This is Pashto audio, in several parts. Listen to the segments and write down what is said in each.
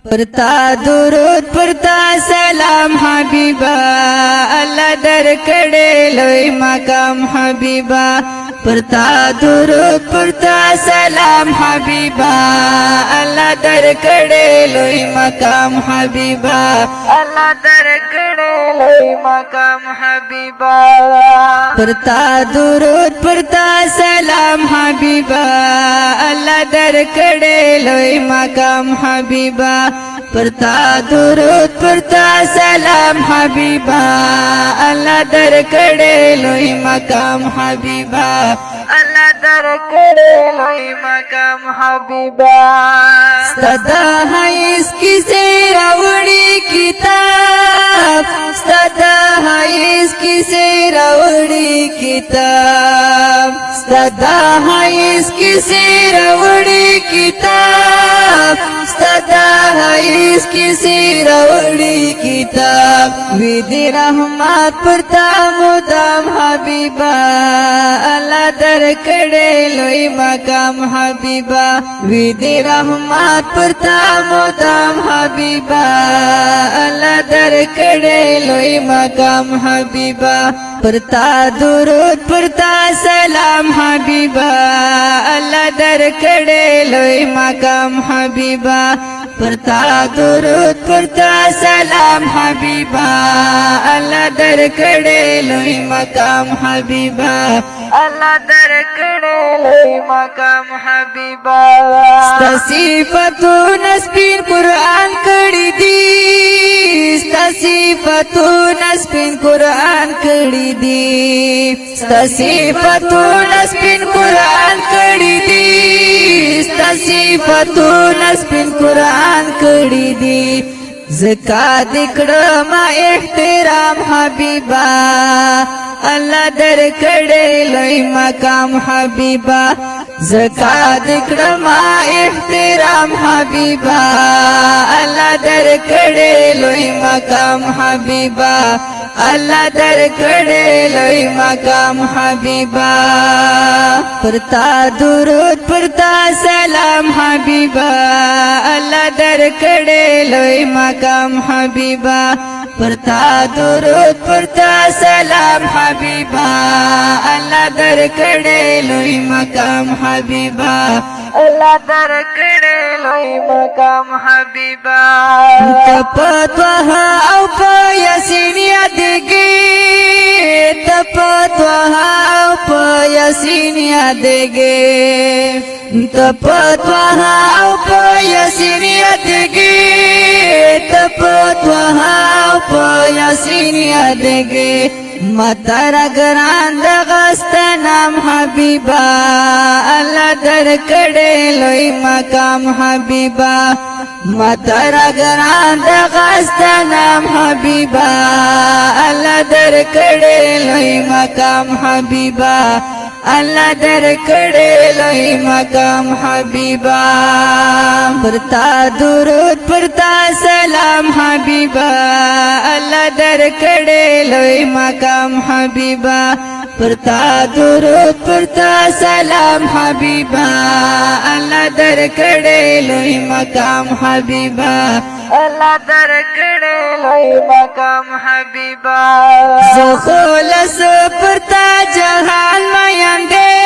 پرتا درود پرتا سلام حبیبا الله درکړې لوی مقام حبیبا پرتا درود پرتا سلام حبیبا الله درکړې لوی مقام حبیبا الله درکړې لوی مقام حبیبا پرتا درود پرتا سلام حبیبا الله درکړې لوی مقام حبیبا پرتا درود پرتا سلام حبیبا الله درکړې لوی مقام حبیبا الله درکړې لوی مقام حبیبا ستدا هیڅ کیسه راوړي کتاب ستدا هیڅ کیسه راوړي کتاب ستدا هیڅ کیسه راوړي کتاب ستدا هیڅ کیسه راوړي کتاب وی دی رحمت پرتا مدام حبیبا الله درکړې لوی مقام حبیبا وی دی رحمت پرتا مدام حبیبا الله درکړې لوی مقام حبیبا پرتا درود پرتا سلام حبیبا الله درکړې لوی مقام حبیبا پرتا درود پرتا سلام حبیبا الله درکړې لوی مقام حبیبا الله درکړې لوی مقام حبیبا ستا صفاتونه سپین قرآن کړي دي ستا صفاتونه سپین قرآن کړي دي ستا صفاتونه سپین قرآن کړي دي ستا صفاتونه سپین قرآن کړي دي زکا دکړه ما احترام حبیبا الله درکړې لوی مقام حبیبا زکا دکړه ما احترام حبیبا الله درکړې لوی مقام حبیبا الله درکړې لوی مقام حبیبا پرتا درود پرتا سلام حبیبا الله درکړې لوی مقام حبیبا پرتا درود پرتا سلام حبیبا الله درکړې لوی مقام حبیبا الله درکړې لوی مقام حبیبا تپتوها او په یاسین یادګي تپتوها او په یاسین یادګي تپتوها او په یاسین یادګي تپتوها او په یاسین یادګي متر گران دغست نام حبیبا الله درکړې لوی مقام حبیبا متر گران دغست نام حبیبا الله درکړې لوی مقام حبیبا الله درکړې لوی مقام حبیبا پرتا درود پرتا سلام حبیبا الله درکړې لوی مقام حبیبا پرتا درود پرتا سلام حبیبا الله درکړې لوی مقام حبیبا الله درکړې لوی مقام حبیبا زخولس پرتا جهان مایندې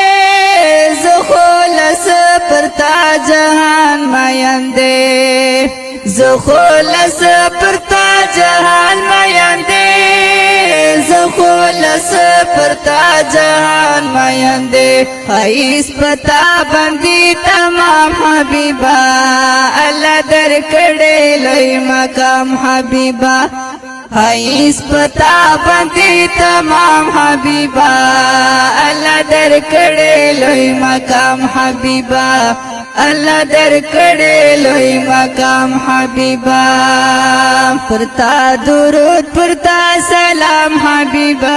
زخولس پرتا جهان مایندې زخولس پرتا جهان مایندې زخولس پرتا جهان مایندې هیڅ پتا باندې تمام حبیبا الله درکړې لوی مقام حبیبا هیڅ پتا باندې تمام حبیبا الله درکړې لوی مقام حبیبا الله درکړې لوی مقام حبیبا پرتا درود پرتا سلام حبیبا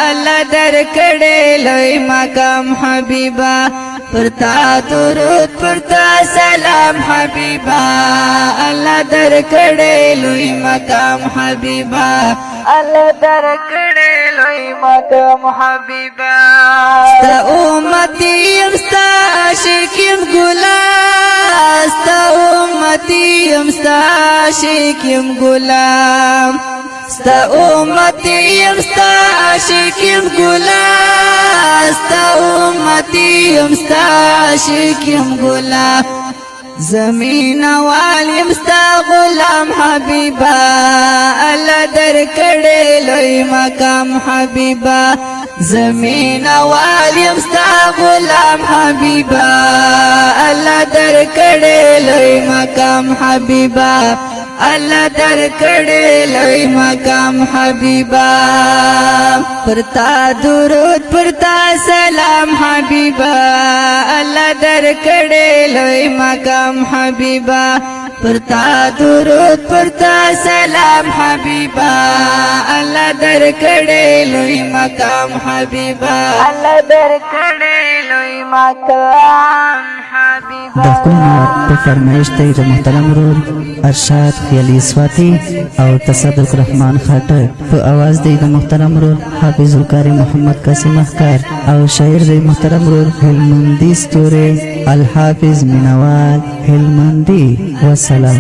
الله درکړې لوی مقام حبیبا پرتا درود پرتا سلام حبیبا الله الله درکړې لوی مقام حبیبا الله درکړې لوی مقام حبیبا ستا امتی یم ستا عاشق یم غلام ستا امتی یم ستا عاشق یم غلام ستا امتی یم ستا عاشق یم غلام ستا امتی یم ستا عاشق یم غلام زمین والیم ستا غلام حبیبا الله درکړې لوی مقام حبیبا زمین والیم ستا غلام حبیبا الله درکړې لوی مقام حبیبا الله درکړې لوی مقام حبیبا پرتا درود پرتا سلام حبیبا الله درکړې لوی مقام حبیبا پرتا درود پرتا سلام حبیبا الله درکړې لوی مقام حبیبا الله درکړې لوی مقام حبیبا د کومه په فرمایش ته د محترم ورور ارشاد خیالي سواتی او تصدق الرحمن خاطر په आवाज دی د محترم ورور حافظ القاری محمد قاسم احکار او شاعر دی محترم ورور هلمندی ستوره الحافظ منوال هلمندی والسلام